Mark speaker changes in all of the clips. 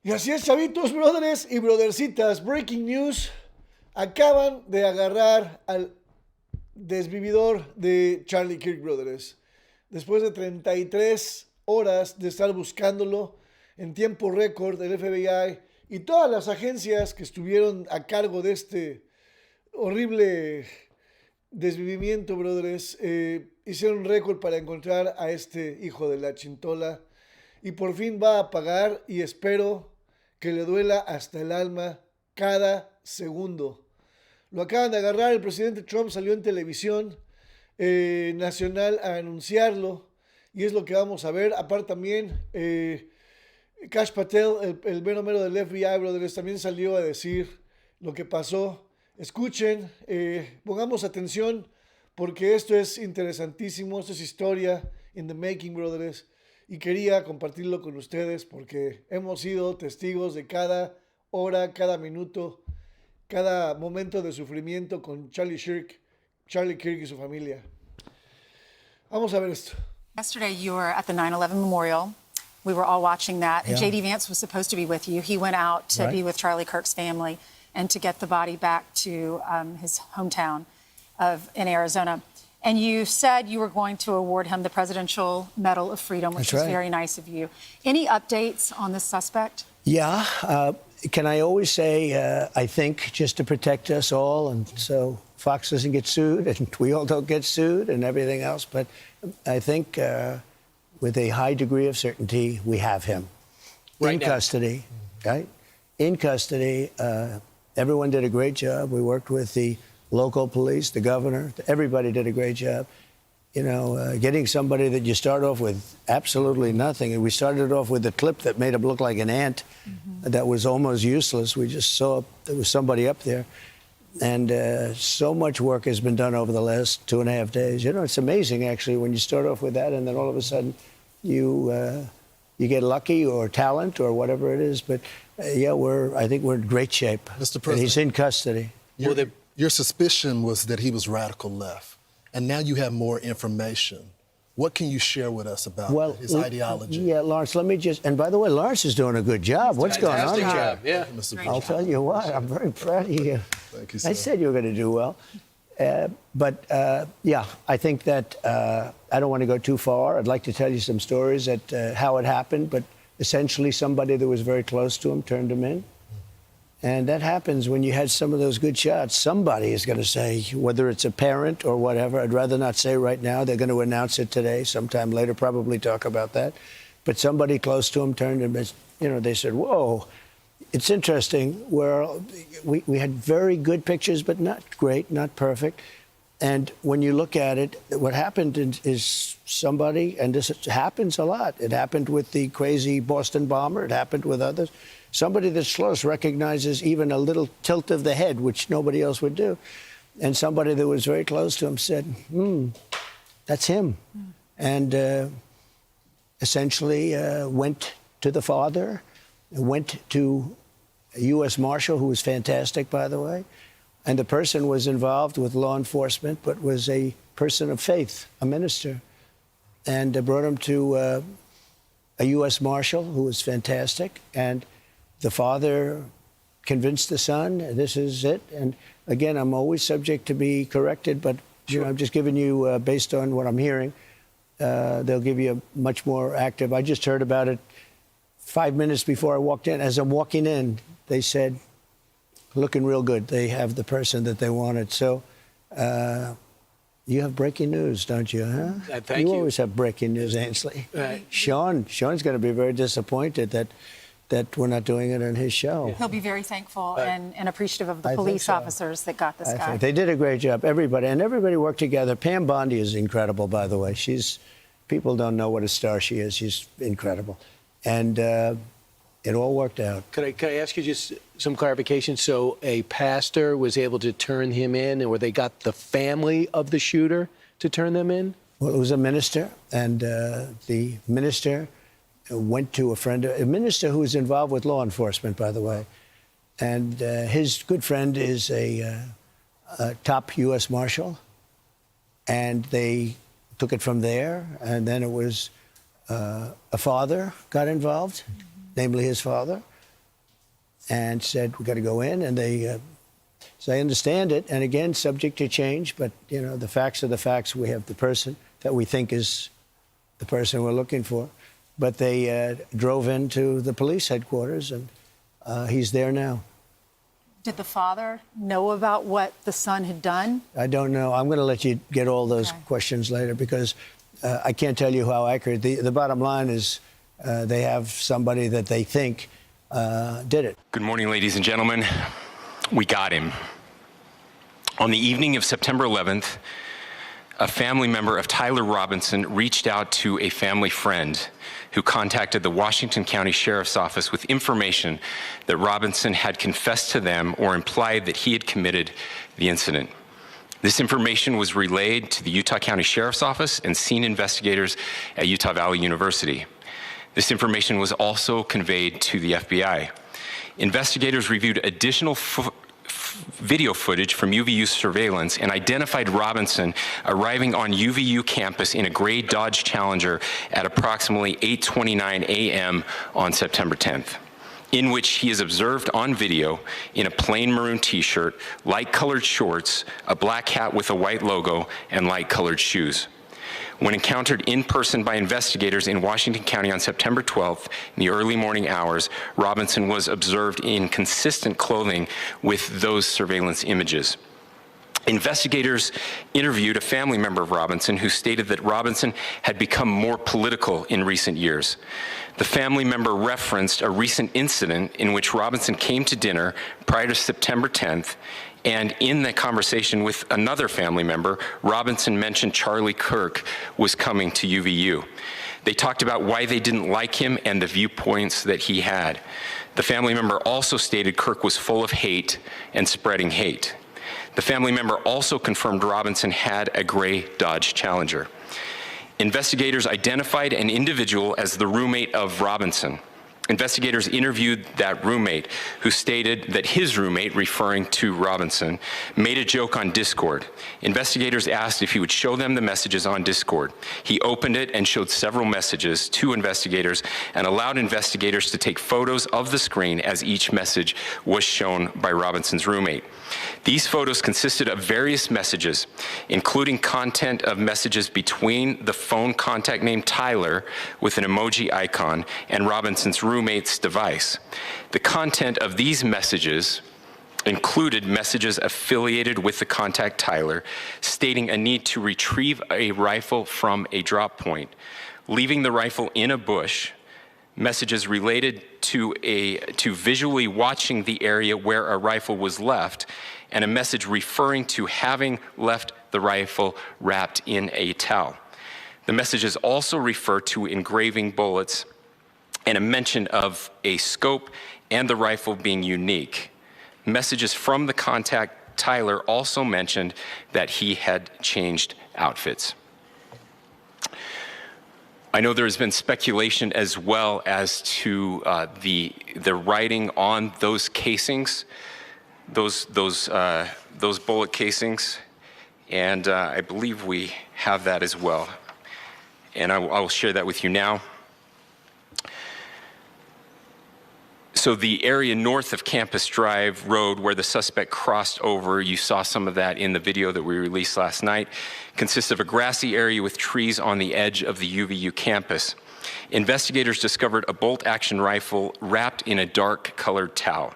Speaker 1: Y así es, chavitos, brothers y brothercitas. Breaking news. Acaban de agarrar al desvividor de Charlie Kirk, brothers. Después de 33 horas de estar buscándolo en tiempo récord, el FBI y todas las agencias que estuvieron a cargo de este horrible desvivimiento, brothers, hicieron récord para encontrar a este hijo de la chintola. Y por fin va a pagar, y espero que le duela hasta el alma cada segundo. Lo acaban de agarrar, el presidente Trump salió en televisión nacional a anunciarlo, y es lo que vamos a ver. Aparte también, Kash Patel, el mero mero del FBI, brothers, también salió a decir lo que pasó. Escuchen, pongamos atención, porque esto es interesantísimo, esto es historia in the making, brothers. Y quería compartirlo con ustedes porque hemos sido testigos de cada hora, cada minuto, cada momento de sufrimiento con Charlie Kirk y su familia. Vamos a ver esto.
Speaker 2: Yesterday you were at the 9/11 memorial. We were all watching that. And J.D. Vance was supposed to be with you. He went out to be with Charlie Kirk's family and to get the body back to his hometown in Arizona. And you said you were going to award him the Presidential Medal of Freedom, which is very nice of you. Any updates on this suspect?
Speaker 3: Yeah. Can I always say, I think, just to protect us all, and so Fox doesn't get sued, and we all don't get sued, and everything else. But I think with a high degree of certainty, we have him in custody, right? In custody. Everyone did a great job. We worked with the local police, the governor, everybody did a great job. You know, getting somebody that you start off with absolutely nothing. And we started off with a clip that made him look like an ant that was almost useless. We just saw there was somebody up there. And so much work has been done over the last 2.5 days. You know, it's amazing, actually, when you start off with that and then all of a sudden you get lucky or talent or whatever it is. But, yeah, I think we're in great shape.
Speaker 4: Mr. President.
Speaker 3: And he's in custody.
Speaker 4: Your suspicion was that he was radical left, and now you have more information. What can you share with us about his ideology?
Speaker 3: Yeah, Lawrence, let me just... And by the way, Lawrence is doing a good job. What's going on here?
Speaker 5: Job. Yeah.
Speaker 4: Mr.
Speaker 3: I'll tell you what, I'm very proud of you.
Speaker 4: Thank you, sir.
Speaker 3: I said you were going to do well. Yeah, I think that I don't want to go too far. I'd like to tell you some stories at how it happened, but essentially somebody that was very close to him turned him in. And that happens when you had some of those good shots. Somebody is going to say, whether it's a parent or whatever, I'd rather not say right now. They're going to announce it today, sometime later, probably talk about that. But somebody close to him turned him, you know, they said, whoa. It's interesting where we had very good pictures, but not great, not perfect. And when you look at it, what happened is somebody, and this happens a lot. It happened with the crazy Boston bomber. It happened with others. Somebody that's close recognizes even a little tilt of the head, which nobody else would do. And somebody that was very close to him said, that's him. And essentially went to the father, went to a U.S. Marshal, who was fantastic, by the way. And the person was involved with law enforcement, but was a person of faith, a minister. And brought him to a U.S. Marshal, who was fantastic. And the father convinced the son, this is it. And again, I'm always subject to be corrected, but you know, I'm just giving you, based on what I'm hearing, they'll give you a much more active. I just heard about it 5 minutes before I walked in. As I'm walking in, they said, looking real good. They have the person that they wanted. So you have breaking news, don't you, huh?
Speaker 5: Thank you.
Speaker 3: You always have breaking news, Ainsley. Sean's going to be very disappointed that we're not doing it on his show.
Speaker 2: He'll be very thankful and appreciative of the police officers that got this guy.
Speaker 3: They did a great job, everybody. And everybody worked together. Pam Bondi is incredible, by the way. People don't know what a star she is. She's incredible. And it all worked out.
Speaker 5: Could I ask you just some clarification? So a pastor was able to turn him in, or they got the family of the shooter to turn them in?
Speaker 3: Well, it was a minister, and the minister went to a minister who was involved with law enforcement, by the way. And his good friend is a top U.S. Marshal. And they took it from there. And then it was a father got involved, namely his father. and said, we got to go in. And they, as I understand it, and again, subject to change, but, you know, the facts are the facts. We have the person that we think is the person we're looking for. But they drove into the police headquarters, and he's there now.
Speaker 2: Did the father know about what the son had done?
Speaker 3: I don't know. I'm going to let you get all those questions later, because I can't tell you how accurate. The bottom line is they have somebody that they think did it.
Speaker 6: Good morning, ladies and gentlemen. We got him. On the evening of September 11th, a family member of Tyler Robinson reached out to a family friend who contacted the Washington County Sheriff's Office with information that Robinson had confessed to them or implied that he had committed the incident. This information was relayed to the Utah County Sheriff's Office and scene investigators at Utah Valley University. This information was also conveyed to the FBI. Investigators reviewed additional video footage from UVU surveillance and identified Robinson arriving on UVU campus in a gray Dodge Challenger at approximately 8:29 a.m. on September 10th, in which he is observed on video in a plain maroon t-shirt, light-colored shorts, a black hat with a white logo, and light-colored shoes. When encountered in person by investigators in Washington County on September 12th, in the early morning hours, Robinson was observed in consistent clothing with those surveillance images. Investigators interviewed a family member of Robinson who stated that Robinson had become more political in recent years. The family member referenced a recent incident in which Robinson came to dinner prior to September 10th, and in that conversation with another family member, Robinson mentioned Charlie Kirk was coming to UVU. They talked about why they didn't like him and the viewpoints that he had. The family member also stated Kirk was full of hate and spreading hate. The family member also confirmed Robinson had a gray Dodge Challenger. Investigators identified an individual as the roommate of Robinson. Investigators interviewed that roommate, who stated that his roommate, referring to Robinson, made a joke on Discord. Investigators asked if he would show them the messages on Discord. He opened it and showed several messages to investigators and allowed investigators to take photos of the screen as each message was shown by Robinson's roommate. These photos consisted of various messages, including content of messages between the phone contact named Tyler with an emoji icon and Robinson's roommate's device. The content of these messages included messages affiliated with the contact Tyler, stating a need to retrieve a rifle from a drop point, leaving the rifle in a bush, messages related to visually watching the area where a rifle was left, and a message referring to having left the rifle wrapped in a towel. The messages also refer to engraving bullets and a mention of a scope and the rifle being unique. Messages from the contact Tyler also mentioned that he had changed outfits. I know there has been speculation as well as to the writing on those casings, those bullet casings, and I believe we have that as well. And I will share that with you now. So the area north of Campus Drive Road where the suspect crossed over, you saw some of that in the video that we released last night, consists of a grassy area with trees on the edge of the UVU campus. Investigators discovered a bolt-action rifle wrapped in a dark-colored towel.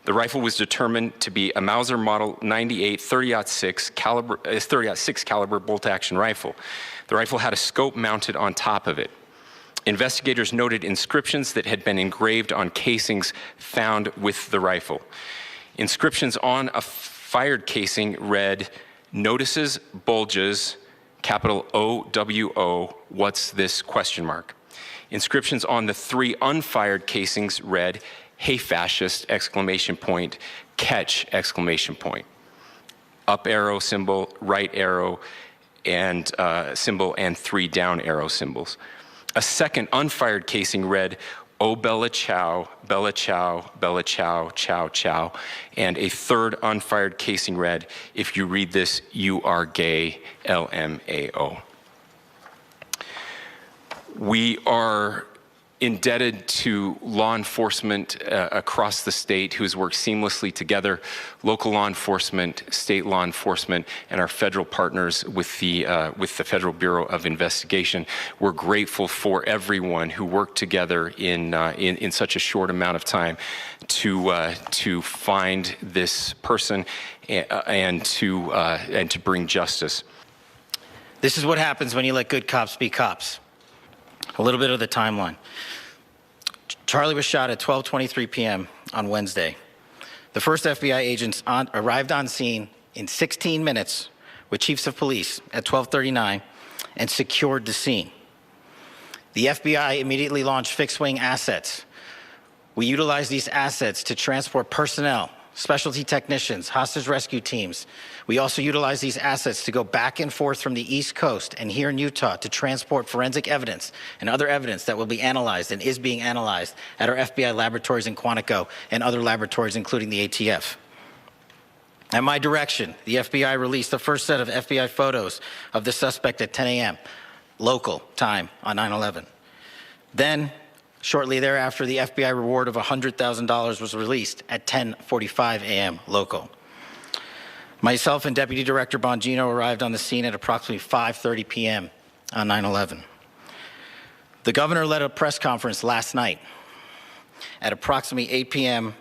Speaker 6: The rifle was determined to be a Mauser Model 98 30-06 caliber bolt-action rifle. The rifle had a scope mounted on top of it. Investigators noted inscriptions that had been engraved on casings found with the rifle. Inscriptions on a fired casing read, "Notices, bulges, capital O-W-O, what's this, question mark." Inscriptions on the 3 unfired casings read, "Hey fascist, exclamation point, catch, exclamation point." Up arrow symbol, right arrow and symbol, and 3 down arrow symbols. A second unfired casing read, "Oh Bella Chow, Bella Chow, Bella Chow, Chow Chow." And a third unfired casing read, "If you read this, you are gay, LMAO." We are indebted to law enforcement across the state who has worked seamlessly together, local law enforcement, state law enforcement, and our federal partners with the Federal Bureau of Investigation. We're grateful for everyone who worked together in such a short amount of time to find this person and to bring justice.
Speaker 7: This is what happens when you let good cops be cops. A little bit of the timeline. Charlie was shot at 12:23 p.m. on Wednesday. The first FBI agents arrived on scene in 16 minutes with chiefs of police at 12:39 and secured the scene. The FBI immediately launched fixed-wing assets. We utilized these assets to transport personnel, specialty technicians, hostage rescue teams. We also utilize these assets to go back and forth from the East Coast and here in Utah to transport forensic evidence and other evidence that will be analyzed and is being analyzed at our FBI laboratories in Quantico and other laboratories, including the ATF. At my direction, the FBI released the first set of FBI photos of the suspect at 10 a.m. local time on 9/11. Then, shortly thereafter, the FBI reward of $100,000 was released at 10:45 a.m. local. Myself and Deputy Director Bongino arrived on the scene at approximately 5:30 p.m. on 9/11. The governor led a press conference last night at approximately 8 p.m.,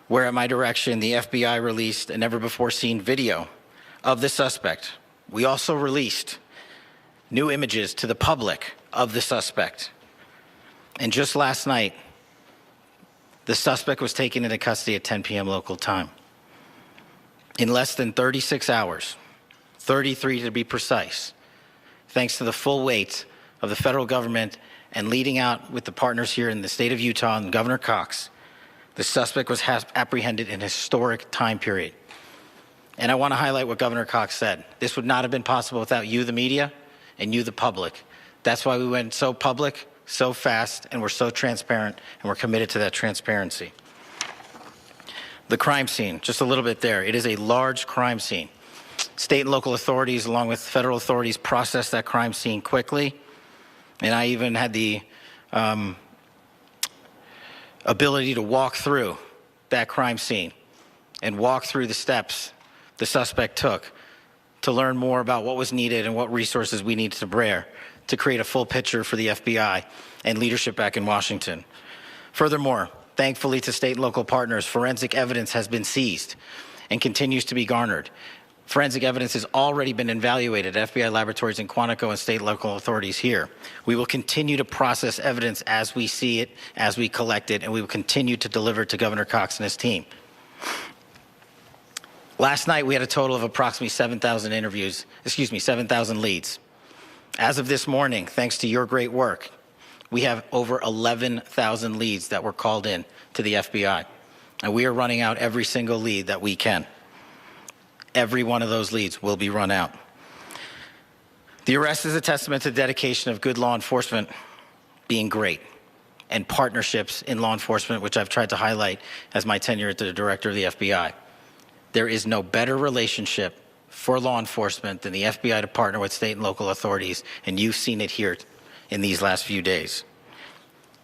Speaker 7: where at my direction, the FBI released a never-before-seen video of the suspect. We also released new images to the public of the suspect. And just last night, the suspect was taken into custody at 10 p.m. local time. In less than 36 hours, 33 to be precise, thanks to the full weight of the federal government and leading out with the partners here in the state of Utah and Governor Cox, the suspect was apprehended in a historic time period. And I want to highlight what Governor Cox said. This would not have been possible without you, the media, and you, the public. That's why we went so public, so fast, and we're so transparent, and we're committed to that transparency. The crime scene, just a little bit there. It is a large crime scene. State and local authorities, along with federal authorities, processed that crime scene quickly. And I even had the ability to walk through that crime scene and walk through the steps the suspect took to learn more about what was needed and what resources we needed to bear to create a full picture for the FBI and leadership back in Washington. Furthermore, thankfully to state and local partners, forensic evidence has been seized and continues to be garnered. Forensic evidence has already been evaluated at FBI laboratories in Quantico and state and local authorities here. We will continue to process evidence as we see it, as we collect it, and we will continue to deliver to Governor Cox and his team. Last night, we had a total of approximately 7,000 leads. As of this morning, thanks to your great work, we have over 11,000 leads that were called in to the FBI. And we are running out every single lead that we can. Every one of those leads will be run out. The arrest is a testament to the dedication of good law enforcement being great and partnerships in law enforcement, which I've tried to highlight as my tenure as the director of the FBI. There is no better relationship for law enforcement than the FBI to partner with state and local authorities, and you've seen it here in these last few days.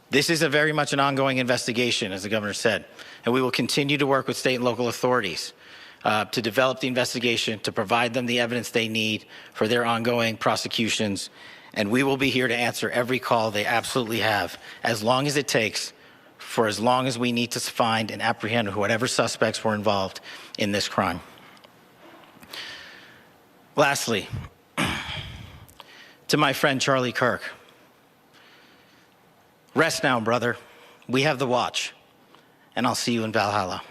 Speaker 7: This is very much an ongoing investigation, as the governor said, and we will continue to work with state and local authorities to develop the investigation, to provide them the evidence they need for their ongoing prosecutions, and we will be here to answer every call they absolutely have, as long as it takes, for as long as we need to find and apprehend whatever suspects were involved in this crime. Lastly, to my friend Charlie Kirk, rest now, brother. We have the watch, and I'll see you in Valhalla.